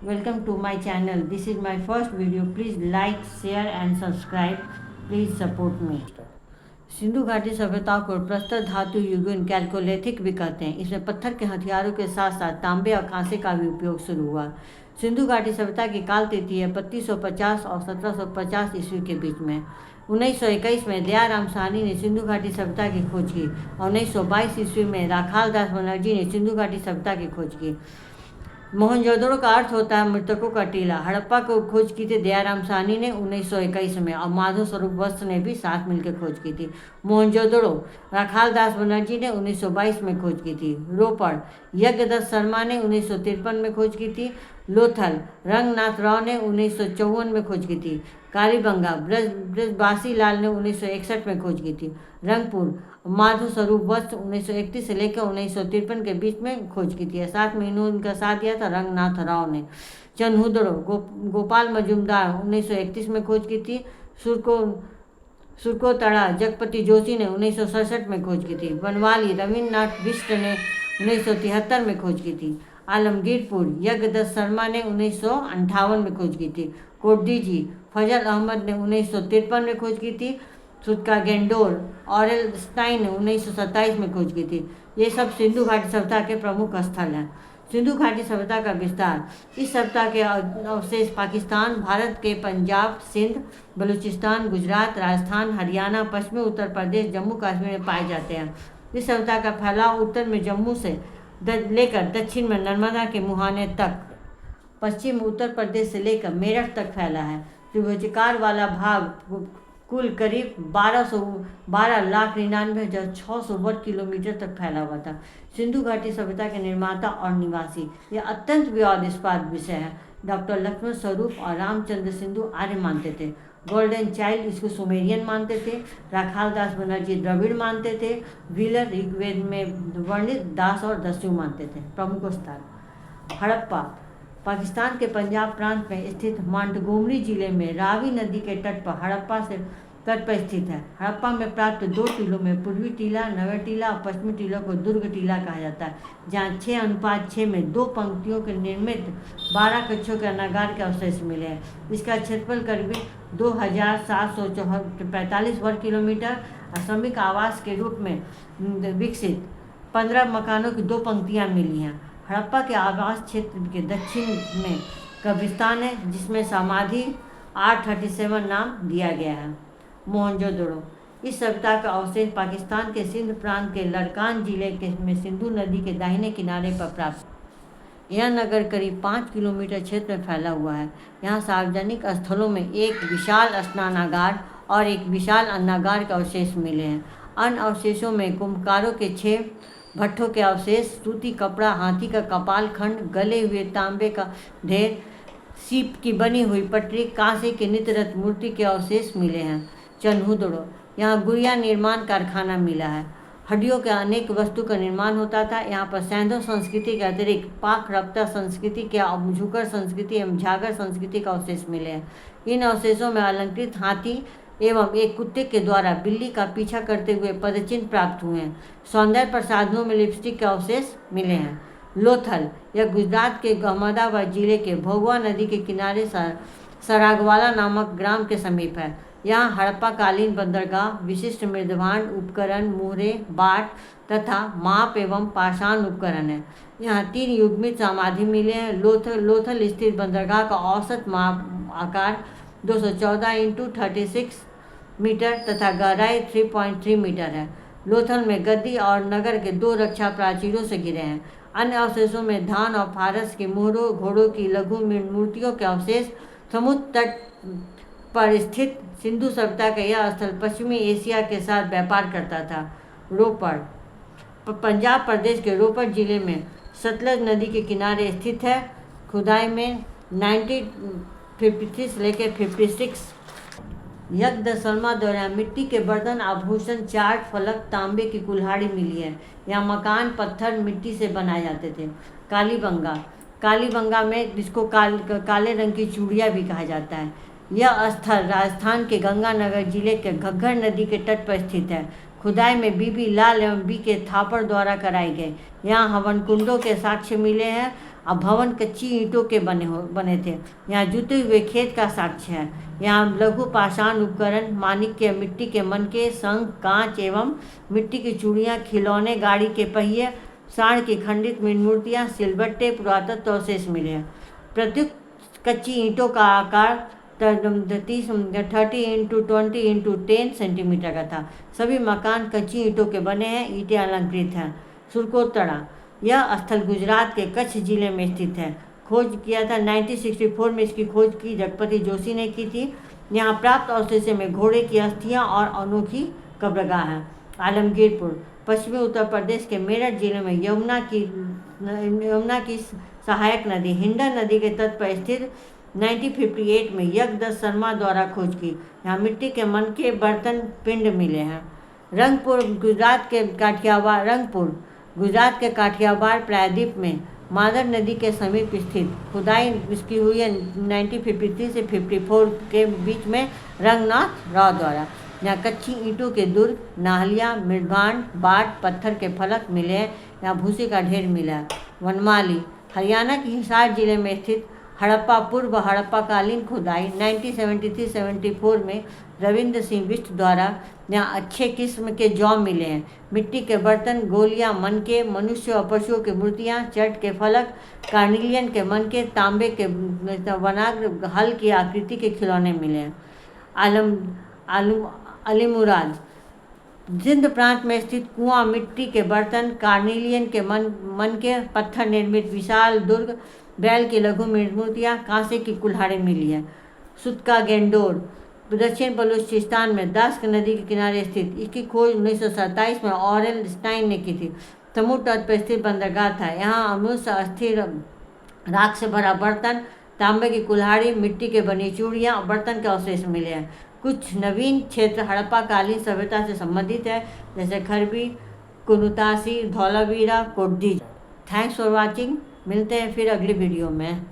Welcome to my channel. This is my first video. Please like, share and subscribe. Please support me. Sindhu घाटी सभ्यता को प्रस्तर धातु युगीन chalcolithic भी कहते हैं। इसमें पत्थर के हथियारों के साथ साथ तांबे और कांसे का भी उपयोग शुरू हुआ। सिंधु घाटी सभ्यता की काल तिथि है 3250 और 1750 ईस्वी के बीच में। 1921 में दयाराम साहनी ने सिंधु घाटी सभ्यता की खोज की और 1922 ईस्वी में राखाल दास बनर्जी ने सिंधु घाटी सभ्यता की खोज की। मोहनजोदड़ो का अर्थ होता है मृतकों का टीला। हड़प्पा को खोज की थी दयाराम साहनी ने 1921 में और माधव स्वरूप वस्त्र ने भी साथ मिलकर खोज की थी। मोहनजोदड़ो राखाल दास बनर्जी ने 1922 में खोज की थी। रोपड़ यज्ञदत्त शर्मा ने 1953 में खोज की थी। लोथल रंगनाथ राव ने 1954 में खोज की थी। कालीबंगा ब्रजबासी लाल ने 1961 में खोज की थी। रंगपुर माधव स्वरूप वस्त्र 1931 से लेकर 1953 के बीच में खोज की थी। साथ में इनका साथ दिया था रंगनाथ राव ने। चन्हुदड़ो गोपाल मजूमदार 1931 में खोज की थी। सुरकोतड़ा जगपति जोशी ने 1967 में खोज की थी। बनवाली रविन्द्रनाथ बिष्ट ने 1973 में खोज की थी। आलमगीरपुर यज्ञदत्त शर्मा ने 1958 में खोज की थी। कोटदीजी फजल अहमद ने 1953 में खोज की थी। सुटका गेंडोर ऑरेल स्टाइन ने 1927 में खोज की थी। ये सब सिंधु घाटी सभ्यता के प्रमुख स्थल हैं। सिंधु घाटी सभ्यता का विस्तार। इस सभ्यता के अवशेष पाकिस्तान, भारत के पंजाब, सिंध, बलूचिस्तान, गुजरात, राजस्थान, हरियाणा, पश्चिमी उत्तर प्रदेश, जम्मू कश्मीर में पाए जाते हैं। इस सभ्यता का फैलाव उत्तर में जम्मू से लेकर दक्षिण में नर्मदा के मुहाने तक, पश्चिम उत्तर प्रदेश से लेकर मेरठ तक फैला है। त्रिभुजाकार वाला भाग कुल करीब 12,99,600 वर्ग किलोमीटर तक फैला हुआ था। सिंधु घाटी सभ्यता के निर्माता और निवासी, यह अत्यंत विवादास्पद विषय है। डॉक्टर लक्ष्मण स्वरूप और रामचंद्र सिंधु आर्य मानते थे। गोल्डन चाइल्ड इसको सुमेरियन मानते थे। राखाल दास बनर्जी द्रविड़ मानते थे। व्हीलर ऋग्वेद में वर्णित दास और दस्यु मानते थे। प्रमुख स्थल। हड़प्पा पाकिस्तान के पंजाब प्रांत में स्थित मोंटगोमरी जिले में रावी नदी के तट पर हड़प्पा से तट पर स्थित है। हड़प्पा में प्राप्त 2 टीलों में पूर्वी टीला, नवे टीला और पश्चिमी टीला को दुर्ग टीला कहा जाता है, जहाँ 6:6 में 2 पंक्तियों के निर्मित 12 कक्षों के अनागार के अवशेष मिले हैं। इसका क्षेत्रफल करीब 2,745 वर्ग किलोमीटर। श्रमिक आवास के रूप में विकसित 15 मकानों की 2 पंक्तियाँ मिली हैं। हड़प्पा के आवास क्षेत्र के दक्षिण में कब्रिस्तान है, जिसमें समाधि 837 नाम दिया गया है। मोहनजोदड़ो इस सभ्यता का अवशेष पाकिस्तान के सिंध प्रांत के लड़कान जिले के में सिंधु नदी के दाहिने किनारे पर प्राप्त। यह नगर करीब 5 किलोमीटर क्षेत्र में फैला हुआ है। यहाँ सार्वजनिक स्थलों में एक विशाल स्नानागार और एक विशाल अन्नागार के अवशेष मिले हैं। अन्य अवशेषों में कुम्भकारों के 6 भट्ठों के अवशेष, सूती कपड़ा, हाथी का कपाल खंड, गले हुए तांबे का ढेर, सीप की बनी हुई पटरी, कांसे के नितरत मूर्ति के अवशेष मिले हैं। चन्हुदड़ो यहाँ गुड़िया निर्माण कारखाना मिला है। हड्डियों के अनेक वस्तु का निर्माण होता था। यहाँ पर सैंधव संस्कृति के अतिरिक्त पाक रप्ता संस्कृति के झुकर संस्कृति एवं झागर संस्कृति का अवशेष मिले हैं। इन अवशेषों में अलंकृत हाथी एवं एक कुत्ते के द्वारा बिल्ली का पीछा करते हुए पदचिन्ह प्राप्त हुए हैं। सौंदर्य प्रसाधनों में लिपस्टिक के अवशेष मिले हैं। लोथल यह गुजरात के अहमदाबाद जिले के भोगवा नदी के किनारे सरागवाला नामक ग्राम के समीप है। यहाँ हड़प्पाकालीन बंदरगाह, विशिष्ट मृदभांड उपकरण, मुहरे, बाट तथा माप एवं पाषाण उपकरण है। यहाँ 3 युग्मित समाधि मिले हैं। लोथल स्थित बंदरगाह का औसत माप आकार 214 × 36 मीटर तथा गहराई 3.3 मीटर है। लोथल में गद्दी और नगर के 2 रक्षा प्राचीरों से घिरे हैं। अन्य अवशेषों में धान और फारस के मोहरों, घोड़ों की लघु मूर्तियों के अवशेष। समुद्र तट पर स्थित सिंधु सभ्यता का यह स्थल पश्चिमी एशिया के साथ व्यापार करता था। रोपड़ पंजाब प्रदेश के रोपड़ जिले में सतलज नदी के किनारे स्थित है। खुदाई में 1953 से लेकर 56 यज्ञदत्त शर्मा द्वारा मिट्टी के बर्तन, आभूषण, चार्ट, फलक, तांबे की कुल्हाड़ी मिली है। यहाँ मकान पत्थर मिट्टी से बनाए जाते थे। कालीबंगा में जिसको काले रंग की चूड़िया भी कहा जाता है। यह स्थल राजस्थान के गंगानगर जिले के घग्गर नदी के तट पर स्थित है। खुदाई में बीबी लाल एवं बी के थापड़ द्वारा कराई गई। यहाँ हवन कुंडों के साक्ष्य मिले हैं। अब भवन कच्ची ईंटों के बने थे। यहाँ जुते हुए खेत का साक्ष्य है। यहाँ लघु पाषाण उपकरण, माणिक्य, मिट्टी के मनके, शंख, कांच एवं मिट्टी की चूड़ियाँ, खिलौने, गाड़ी के पहिए, साढ़ की खंडित मूर्तियाँ, सिलबट्टे, पुरातत्व अवशेष मिले हैं। प्रत्युक्त कच्ची ईंटों का आकार 30x20x10 सेंटीमीटर का था। सभी मकान कच्ची ईंटों के बने हैं, ईंटें अलंकृत हैं। सुरकोतड़ा, यह स्थल गुजरात के कच्छ जिले में स्थित है। खोज किया था 1964 में, इसकी खोज की जगपति जोशी ने की थी। यहाँ प्राप्त अवशेषों में घोड़े की अस्थियाँ और अनोखी कब्रगाह है। आलमगीरपुर, पश्चिमी उत्तर प्रदेश के मेरठ जिले में यमुना की सहायक नदी हिंडन नदी के तट पर स्थित 1958 में यज्ञदत्त शर्मा द्वारा खोज की। यहाँ मिट्टी के मनके, बर्तन, पिंड मिले हैं। रंगपुर, गुजरात के काठियावाड़ प्रायद्वीप में मादर नदी के समीप स्थित खुदाई इसकी हुई है 1953 से 54 के बीच में रंगनाथ राव द्वारा। यहाँ कच्ची ईंटों के दुर्ग, नाहलिया, मृदभांड, बाट, पत्थर के फलक मिले हैं। यहाँ भूसे का ढेर मिला है। वनमाली, हरियाणा के हिसार जिले में स्थित हड़प्पा, पूर्व हड़प्पाकालीन खुदाई 1973-74 में रविंद्र सिंह बिष्ट द्वारा। यहाँ अच्छे किस्म के जौ मिले हैं। मिट्टी के बर्तन, गोलियां, मनके, मनुष्य और पशुओं की मूर्तियाँ, चट के फलक, कार्निलियन के मनके, तांबे के वनाग्र हल की आकृति के खिलौने मिले हैं। अलीमुराद, जिंद प्रांत में स्थित कुआं, मिट्टी के बर्तन, कार्निलियन के मनके, पत्थर निर्मित विशाल दुर्ग, बैल की लघु मूर्तियाँ, कांसे की कुल्हाड़ी मिली है। सुतका गेंडोर, दक्षिण बलूचिस्तान में दास्क नदी के किनारे स्थित। इसकी खोज 1927 में ऑरेल स्टाइन ने की थी। समुद्र तट पर स्थित बंदरगाह था। यहाँ अमूल्य अस्थिर राख से भरा बर्तन, तांबे की कुल्हाड़ी, मिट्टी के बनी चूड़ियाँ और बर्तन के अवशेष मिले हैं। कुछ नवीन क्षेत्र हड़प्पाकालीन सभ्यता से संबंधित है, जैसे खरबी, Kuntasi, Dholavira, Kotada. Thanks for watching. मिलते हैं फिर अगली वीडियो में।